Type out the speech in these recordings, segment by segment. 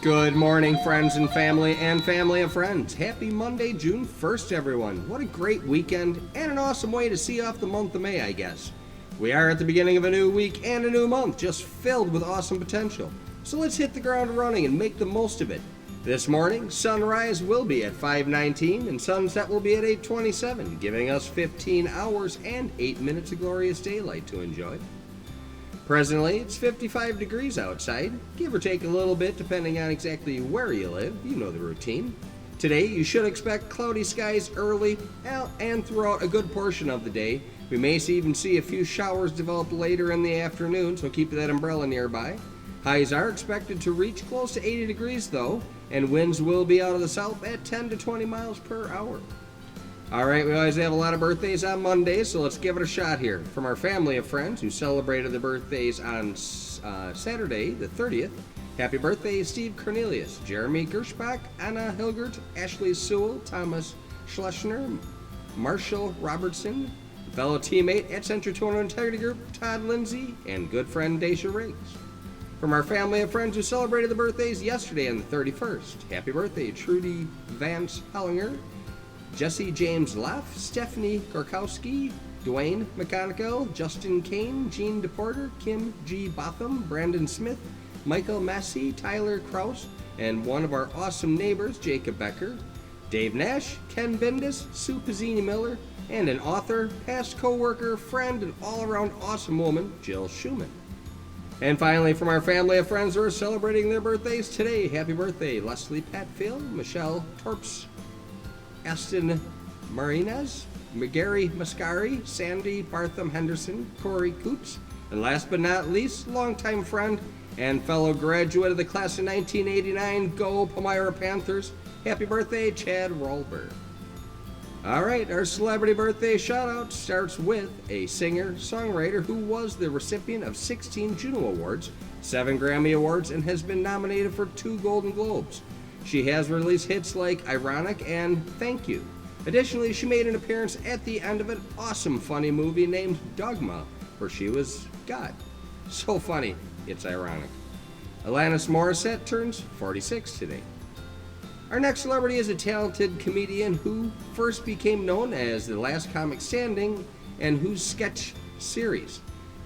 Good morning, friends and family of friends. Happy Monday, June 1st, everyone. What a great weekend and an awesome way to see off the month of May, I guess. We are at the beginning of a new week and a new month, just filled with awesome potential. So let's hit the ground running and make the most of it. This morning, sunrise will be at 5:19 and sunset will be at 8:27, giving us 15 hours and 8 minutes of glorious daylight to enjoy. Presently, it's 55 degrees outside, give or take a little bit depending on exactly where you live. You know the routine. Today, you should expect cloudy skies early and throughout a good portion of the day. We may even see a few showers develop later in the afternoon, so keep that umbrella nearby. Highs are expected to reach close to 80 degrees though, and winds will be out of the south at 10 to 20 miles per hour. Alright, we always have a lot of birthdays on Mondays, so let's give it a shot here. From our family of friends who celebrated their birthdays on Saturday, the 30th, happy birthday Steve Cornelius, Jeremy Gershbach, Anna Hilgert, Ashley Sewell, Thomas Schlesinger, Marshall Robertson, fellow teammate at Century 200 Integrity Group, Todd Lindsay, and good friend Daisha Riggs. From our family of friends who celebrated the birthdays yesterday on the 31st, happy birthday Trudy Vance Hellinger, Jesse James Leff, Stephanie Gorkowski, Dwayne McConical, Justin Kane, Jean DePorter, Kim G. Botham, Brandon Smith, Michael Massey, Tyler Kraus, and one of our awesome neighbors, Jacob Becker, Dave Nash, Ken Bendis, Sue Pizzini Miller, and an author, past co-worker, friend, and all-around awesome woman, Jill Schumann. And finally, from our family of friends who are celebrating their birthdays today, happy birthday Leslie Patfield, Michelle Torps, Aston Marinas, Gary Mascari, Sandy Bartham Henderson, Corey Coots, and last but not least, longtime friend and fellow graduate of the class of 1989, Go Palmyra Panthers, happy birthday Chad Rollberg. Alright, our celebrity birthday shout-out starts with a singer-songwriter who was the recipient of 16 Juno Awards, 7 Grammy Awards, and has been nominated for 2 Golden Globes. She has released hits like Ironic and Thank You. Additionally, she made an appearance at the end of an awesome funny movie named Dogma, where she was God. So funny, it's ironic. Alanis Morissette turns 46 today. Our next celebrity is a talented comedian who first became known as The Last Comic Standing and whose sketch series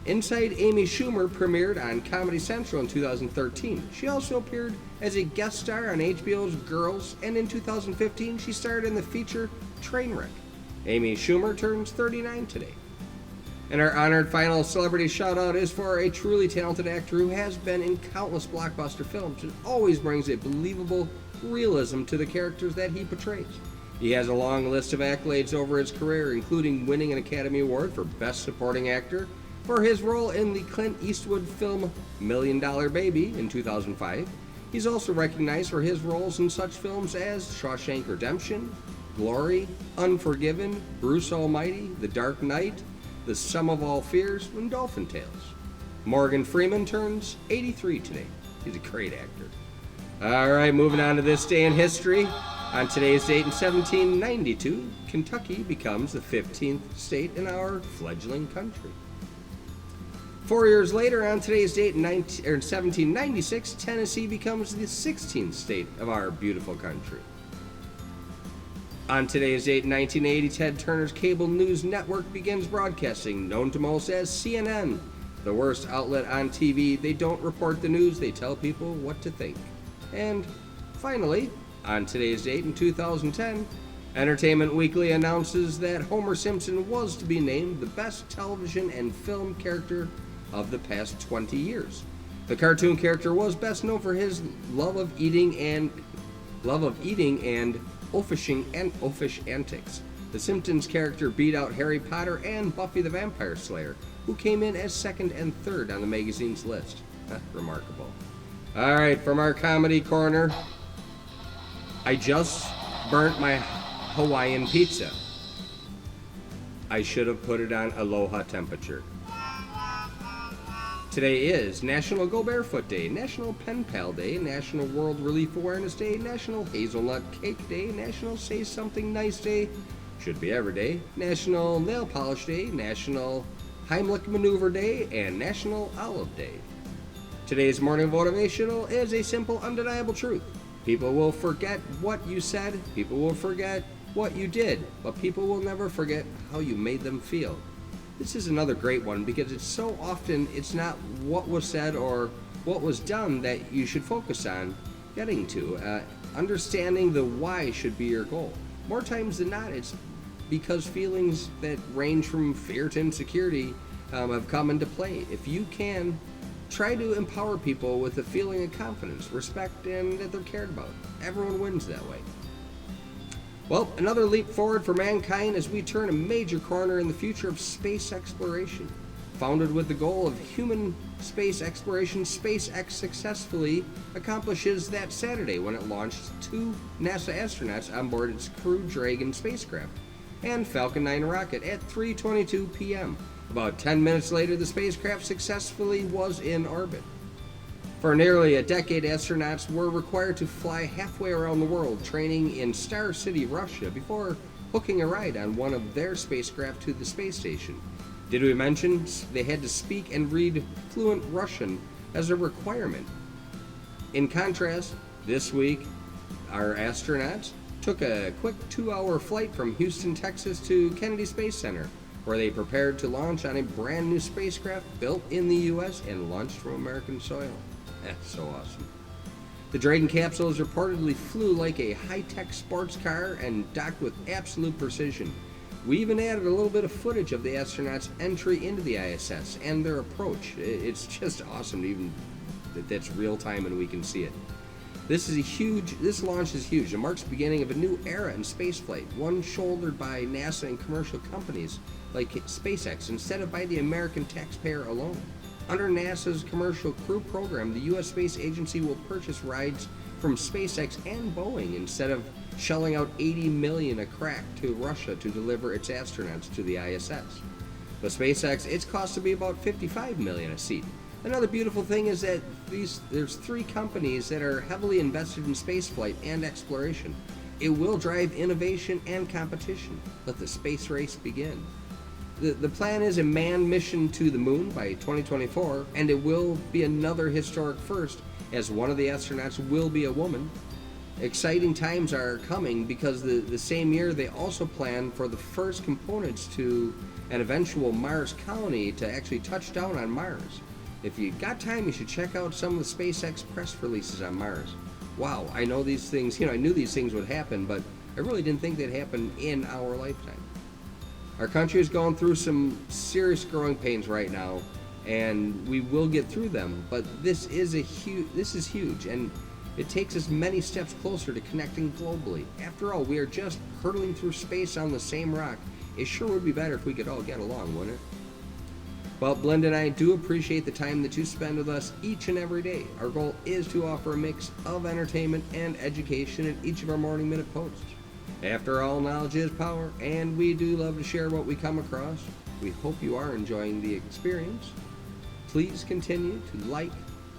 Inside Amy Schumer premiered on Comedy Central in 2013. She also appeared as a guest star on HBO's Girls, and in 2015 she starred in the feature Trainwreck. Amy Schumer turns 39 today. And our honored final celebrity shout-out is for a truly talented actor who has been in countless blockbuster films and always brings a believable realism to the characters that he portrays. He has a long list of accolades over his career, including winning an Academy Award for Best Supporting Actor for his role in the Clint Eastwood film $1 Million Baby in 2005. He's also recognized for his roles in such films as Shawshank Redemption, Glory, Unforgiven, Bruce Almighty, The Dark Knight, The Sum of All Fears, and Dolphin Tales. Morgan Freeman turns 83 today. He's a great actor. Alright, moving on to this day in history. On today's date in 1792, Kentucky becomes the 15th state in our fledgling country. 4 years later, on today's date in 1796, Tennessee becomes the 16th state of our beautiful country. On today's date in 1980, Ted Turner's cable news network begins broadcasting, known to most as CNN. The worst outlet on TV, they don't report the news, they tell people what to think. And finally, on today's date in 2010, Entertainment Weekly announces that Homer Simpson was to be named the best television and film character of the past 20 years. The cartoon character was best known for his love of eating and oafish antics. The Simpsons character beat out Harry Potter and Buffy the Vampire Slayer, who came in as second and third on the magazine's list. Remarkable. Alright, from our comedy corner, I just burnt my Hawaiian pizza. I should have put it on aloha temperature. Today is National Go Barefoot Day, National Pen Pal Day, National World Relief Awareness Day, National Hazelnut Cake Day, National Say Something Nice Day, should be every day, National Nail Polish Day, National Heimlich Maneuver Day, and National Olive Day. Today's morning motivational is a simple, undeniable truth. People will forget what you said, people will forget what you did, but people will never forget how you made them feel. This is another great one because it's so often it's not what was said or what was done that you should focus on getting to. Understanding the why should be your goal. More times than not, it's because feelings that range from fear to insecurity have come into play. If you can, try to empower people with a feeling of confidence, respect, and that they're cared about. Everyone wins that way. Well, another leap forward for mankind as we turn a major corner in the future of space exploration. Founded with the goal of human space exploration, SpaceX successfully accomplishes that Saturday when it launched 2 NASA astronauts on board its Crew Dragon spacecraft and Falcon 9 rocket at 3:22 p.m. About 10 minutes later, the spacecraft successfully was in orbit. For nearly a decade, astronauts were required to fly halfway around the world, training in Star City, Russia, before hooking a ride on one of their spacecraft to the space station. Did we mention they had to speak and read fluent Russian as a requirement? In contrast, this week, our astronauts took a quick 2-hour flight from Houston, Texas to Kennedy Space Center, where they prepared to launch on a brand new spacecraft built in the U.S. and launched from American soil. That's so awesome. The Dragon capsules reportedly flew like a high-tech sports car and docked with absolute precision. We even added a little bit of footage of the astronauts' entry into the ISS and their approach. It's just awesome to even that's real time and we can see it. This launch is huge. It marks the beginning of a new era in spaceflight, one shouldered by NASA and commercial companies like SpaceX instead of by the American taxpayer alone. Under NASA's Commercial Crew Program, the U.S. Space Agency will purchase rides from SpaceX and Boeing instead of shelling out $80 million a crack to Russia to deliver its astronauts to the ISS. But SpaceX, its cost to be about $55 million a seat. Another beautiful thing is that there's 3 companies that are heavily invested in spaceflight and exploration. It will drive innovation and competition. Let the space race begin. The plan is a manned mission to the moon by 2024, and it will be another historic first, as one of the astronauts will be a woman. Exciting times are coming because the same year they also plan for the first components to an eventual Mars colony to actually touch down on Mars. If you got time, you should check out some of the SpaceX press releases on Mars. Wow, I know these things, I knew these things would happen, but I really didn't think they'd happen in our lifetime. Our country is going through some serious growing pains right now, and we will get through them, but this is huge, and it takes us many steps closer to connecting globally. After all, we are just hurtling through space on the same rock. It sure would be better if we could all get along, wouldn't it? Well, Blend and I do appreciate the time that you spend with us each and every day. Our goal is to offer a mix of entertainment and education in each of our Morning Minute posts. After all, knowledge is power, and we do love to share what we come across. We hope you are enjoying the experience. Please continue to like,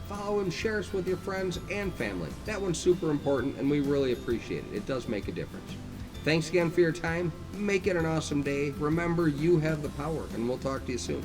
follow, and share us with your friends and family. That one's super important, and we really appreciate it. It does make a difference. Thanks again for your time. Make it an awesome day. Remember, you have the power, and we'll talk to you soon.